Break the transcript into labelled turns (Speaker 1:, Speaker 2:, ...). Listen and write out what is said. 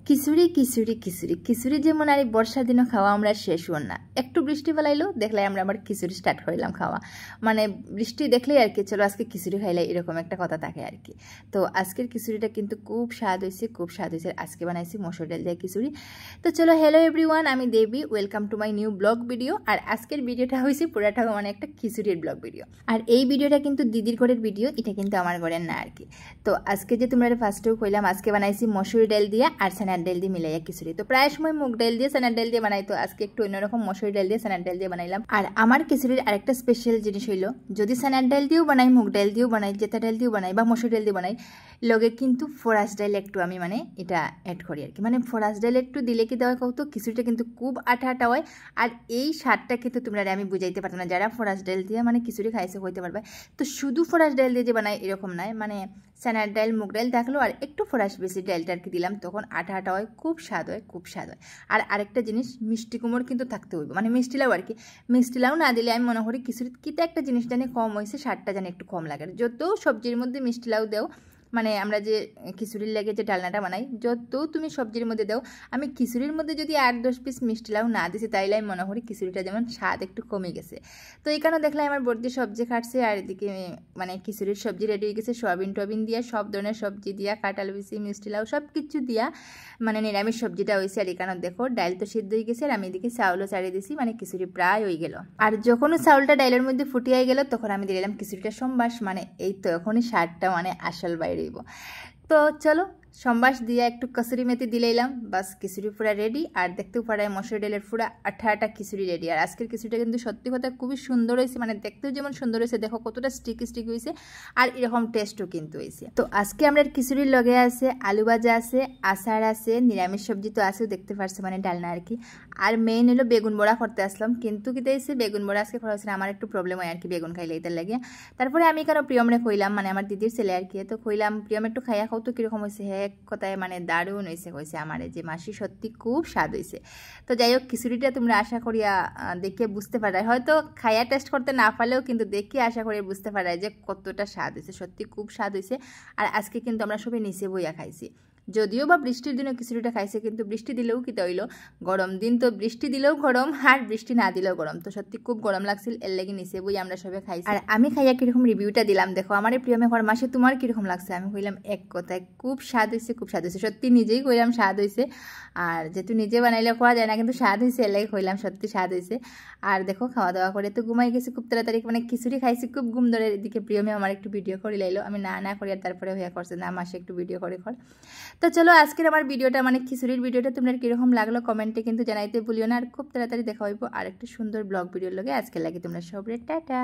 Speaker 1: খিচুড়ি খিচুড়ি খিচুড়ি খিচুড়ি যেমন আর এই বর্ষার দিনও খাওয়া আমরা শেষ হন না। একটু বৃষ্টি ফেলাইলো দেখলে আমরা আবার খিচুড়ি স্টার্ট করলাম খাওয়া, মানে বৃষ্টি দেখলেই আর কি চলো আজকে খিচুড়ি খাইলে এরকম একটা কথা থাকে আর কি। তো আজকের খিচুড়িটা কিন্তু খুব স্বাদ হয়েছে, খুব স্বাদ হয়েছে। আজকে বানাইছি মসুর ডাল দিয়ে খিচুড়ি। তো চলো, হ্যালো এভরিওয়ান, আমি Debi, welcome to my new blog video. আর আজকের ভিডিওটা হয়েছে পুরাটা মানে একটা খিচুড়ির ব্লগ ভিডিও। আর এই ভিডিওটা কিন্তু দিদির ঘরের ভিডিও, এটা কিন্তু আমার ঘরের না আর কি। তো আজকে যে তোমরা ফার্স্টেও কইলাম, আজকে বানাইছি মসুর ডাল দিয়ে আর সানার ডাল দিয়ে মিলাইয়া খিচুড়ি। তো প্রায় সময় মুগ ডাল দিয়ে সানার ডাল দিয়ে বানাই, তো আজকে একটু অন্যরকম মসুর ডাল দিয়ে সানার ডাল দিয়ে বানাইলাম। আর আমার খিচুড়ির আরেকটা স্পেশাল জিনিস হইলো, যদি সানার ডাল দিয়েও বানাই, মুগ ডাল দিয়েও বানাই, জেতা ডাল দিয়েও বানাই বা মসুর ডাল দিয়ে বানাই, লগে কিন্তু ফরাস ডাল একটু আমি মানে এটা অ্যাড করি আর কি। মানে ফরাস ডাল একটু দিলে কি দেওয়া কত খিচুড়িটা কিন্তু খুব আঠা আঠা হয়। আর এই স্বাদটা কিন্তু তোমরা আমি বুঝাইতে পারতাম না, যারা ফরাস ডাল দিয়ে মানে খিচুড়ি খাইছে হইতে পারবে। তো শুধু ফরাস ডাল দিয়ে যে বানাই এরকম নয়, মানে চানার ডাল মুগ ডাল থাকলো আর একটু ফরাস বেশি ডালটা আর কি দিলাম, তখন আঠা আঠা হয়, খুব স্বাদ হয়, খুব স্বাদ হয়। আর আরেকটা জিনিস, মিষ্টি কুমড় কিন্তু থাকতে হইব, মানে মিষ্টি লাউ আর কি। মিষ্টি লাউ না দিলে আমি মনে করি খিচুড়ি কিতে একটা জিনিস জানি কম হয়েছে, স্বাদটা জানি একটু কম লাগে। যত সবজির মধ্যে মিষ্টি লাউ দেও, মানে আমরা যে খিচুড়ির লাগে যে ডালনাটা বানাই, যত তুমি সবজির মধ্যে দাও, আমি খিচুড়ির মধ্যে যদি 8-10 পিস মিষ্টি লাউ না দিছি, তাইলে আমি মনে করি খিচুড়িটা যেমন স্বাদ একটু কমে গেছে। তো এই কারণে দেখলাম আমার বর্দি সবজি কাটছে, আর এদিকে মানে খিচুড়ির সবজি রেডি হয়ে গেছে, সোয়াবিন টোয়াবিন দিয়া, সব ধরনের সবজি দিয়া, কাঁঠাল বিচি, মিষ্টি লাউ সব কিছু দিয়া মানে নিরামিষ সবজিটা হয়েছে। আর এই কারণে দেখো ডাল তো সিদ্ধ হয়ে গেছে, আর আমি এদিকে চাউলও চাড়িয়ে দিছি, মানে খিচুড়ি প্রায় হয়ে গেল। আর যখনও চাউলটা ডাইলের মধ্যে ফুটিয়ে গেল, তখন আমি দিলাম খিচুড়িটা সম্বাস, মানে এই তো এখনই স্বাদটা মানে আসল বাইরে। তো চলো, সম্বাস দিয়ে একটু কসুরি মেথি দিলাম, বাস খিচুড়ি পুরা রেডি। আর দেখতেও পারায় মসুর ডালের পুরা আঠা আঠা খিচুড়ি রেডি। আর আজকের খিচুড়িটা কিন্তু সত্যি কথা খুবই সুন্দর হয়েছে, মানে দেখতেও যেমন সুন্দর হয়েছে, দেখো কতটা স্টিকি স্টিকি হয়েছে, আর এরকম টেস্টও কিন্তু হয়েছে। তো আজকে আমরা খিচুড়ির লগে আছে আলু ভাজা আছে, আচার আছে, নিরামিষ সবজি তো আছেও দেখতে পারছে, মানে ডালনা আর কি। আর মেইন হলো বেগুন বড়া করতে আসলাম, কিন্তু কি দিয়েছে বেগুন বড়া আজকে করা হচ্ছে না, আমার একটু প্রবলেম হয় আর কি বেগুন খাইলে এটার লাগে। তারপরে আমি কেন প্রিয়মরে কইলাম, মানে আমার দিদির ছেলে আর কি, তো কইলাম প্রিয়ম একটু খাইয়া খাও তো কীরকম হয়েছে। হ্যাঁ, এক কথায় মানে দারুণ হয়েছে কইছে আমার যে মাসি, সত্যি খুব স্বাদ হয়েছে। তো যাই হোক, খিচুড়িটা তোমরা আশা করিয়া দেখে বুঝতে পারায়, হয়তো খাইয়া টেস্ট করতে না পারলেও কিন্তু দেখে আশা করি বুঝতে পারায় যে কতটা স্বাদ হয়েছে, সত্যি খুব স্বাদ হয়েছে। আর আজকে কিন্তু আমরা সবাই নিচে বইয়া খাইছি, যদিও বা বৃষ্টির দিনও খিচুড়িটা খাইছে, কিন্তু বৃষ্টি দিলেও কি হইলো, গরম দিন তো বৃষ্টি দিলেও গরম, আর বৃষ্টি না দিলেও গরম। তো সত্যি খুব গরম লাগছিল, এর লেগে নিচে বই আমরা সবাই খাইছি। আর আমি খাইয়া কিরকম রিভিউটা দিলাম দেখো, আমার প্রিয়মে ঘর মাসে তোমার কিরকম লাগছে। আমি কইলাম এক কথায় খুব স্বাদ হয়েছে, খুব স্বাদ হয়েছে, সত্যি নিজেই কইলাম স্বাদ হয়েছে। আর যেহেতু নিজে বানাইলে খাওয়া যায় না, কিন্তু স্বাদ হয়েছে, এর লেগে কইলাম সত্যি স্বাদ হয়েছে। আর দেখো খাওয়া দাওয়া করে তো ঘুমাই গেছি খুব তাড়াতাড়ি, মানে খিচুড়ি খাইছি খুব ঘুম ধরে। এদিকে প্রিয়মে আমার একটু ভিডিও করে লাইলো, আমি না করি, আর তারপরে হইয়া করছে না মাসে একটু ভিডিও করে কর। তো চলো, আজকের আমার ভিডিওটা মানে খিচুড়ির ভিডিওটা তোমরা কিরকম লাগলো কমেন্টে কিন্তু জানাইতে ভুলিও না। আর খুব তাড়াতাড়ি দেখা হইব আর একটা সুন্দর ব্লগ ভিডিওর লগে। আজকে লাগে তোমরা সবরে টাটা।